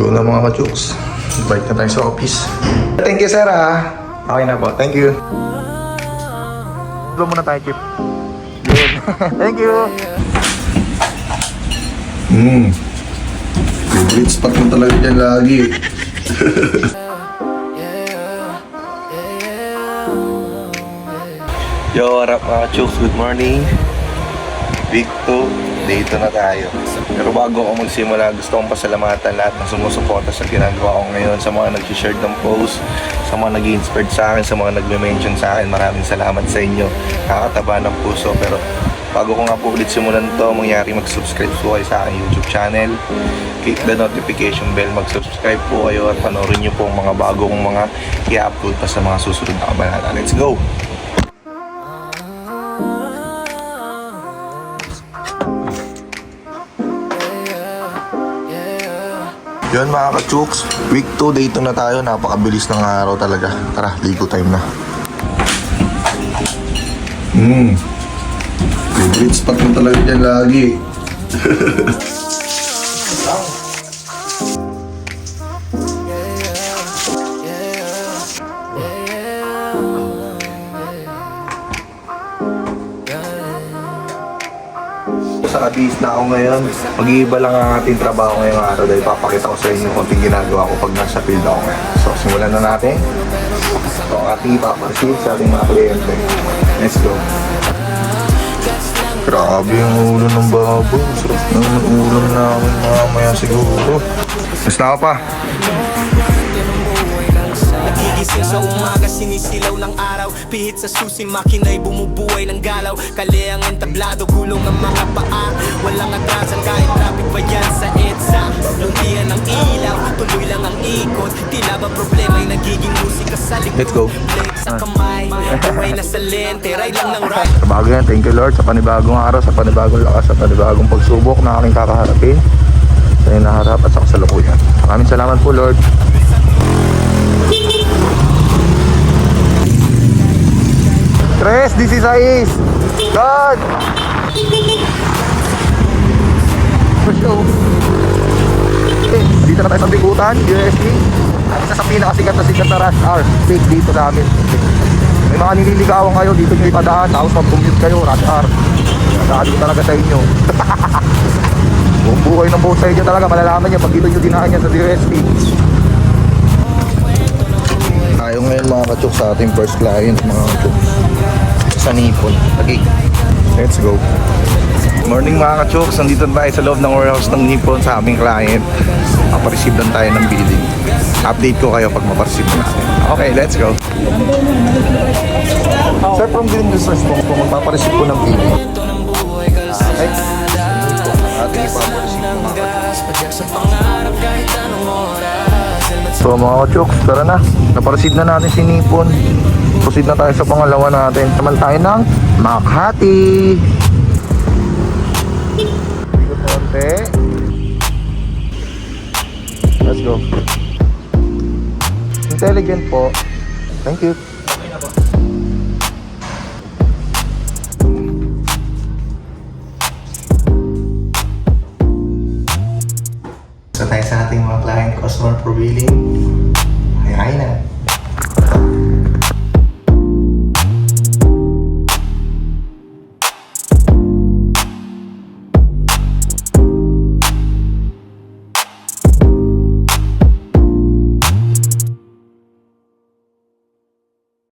Go na mga ka-chooks. Balik na tayo sa office. Thank you, sir, ha. Okay na po. Thank you. Go muna tayo, Chip. Good. Thank you. Favorite spot mo talaga dyan lagi. Yo, what up mga chooks? Good morning. Week 2, dito na tayo. Pero bago ako magsimula, gusto kong pasalamatan lahat ng sumusuporta sa ginagawa ko ngayon, sa mga nag-share ng post, sa mga nag-inspired sa akin, sa mga nag-mention sa akin. Maraming salamat sa inyo. Kakataba ng puso. Pero bago ko nga po ulit simulan to, mangyari mag-subscribe po kayo sa aking YouTube channel. Click the notification bell, mag-subscribe po kayo at panoorin nyo po ang mga bago kong mga i-upload pa sa mga susunod na kabanata. Let's go! Yun mga ka-chooks, week 2, dito na tayo. Napakabilis ng araw talaga. Tara, ligo time na. Favorite spot mo talaga dyan lagi. Sa kabis na ako ngayon. Mag-iiba lang ang ating trabaho ngayong araw dahil papakita ko sa inyo kung ginagawa ko pag nasa field ako ngayon. So, simulan na natin. So, ating ipapareceive sa ating mga kliyente. Let's go. Grabe yung ulo ng baboy. Sarap ng ulam namin mamaya siguro. Mas na ako pa. Nagigising sa umaga, sinisilaw ng araw. Pihit sa susi, makina'y bumubuhay ng galaw. Kaliang entablado, gulong ang mga paa. Walang atrasan kahit traffic pa yan sa EDSA. Luntian ng ilaw, tuloy lang ang ikot. Tila ba problema'y nagiging musika sa likod. Let's go. Blade sa kamay, buhay na sa lente. Ride lang ng ride. Sa bago yan, thank you Lord sa panibagong araw, sa panibagong lakas, sa panibagong pagsubok na aking kakaharapin sa inaharap at sa kasalukuyan. Maraming salamat po Lord. Tres, 16 God! Dito na tayo sa Bigutan, USD. Isa sa pinakasikat na rush hour speed dito sa amin. May mga nililigawan kayo, dito nyo ipadaan, tapos mag-commute kayo, rush hour. Nakakali talaga sa inyo. Buong buhay ng boat sa inyo talaga, malalaman nyo pag dito nyo dinaan yan sa USD. Tayo ngayon mga ka-chooks sa ating first client, mga ka-chooks sa Nippon. Okay, let's go. Morning mga ka-chooks, nandito tayo sa loob ng warehouse ng Nippon sa aming client. Mapareceive lang tayo ng billing. Update ko kayo pag mapareceive natin. Okay, let's go. Sir, from Green Resource po, magpapareceive po ng billing. Okay. Ating ipapareceive po mga ka-chooks. So mga ka-chooks, tara na. Napareceive na natin si Nippon. Proceed na tayo sa pangalawa natin. Saman tayo ng Makati. Ikot konti. Let's go. Intelligent po. Thank you. So tayo sa ating mga client customer for billing. Ay na.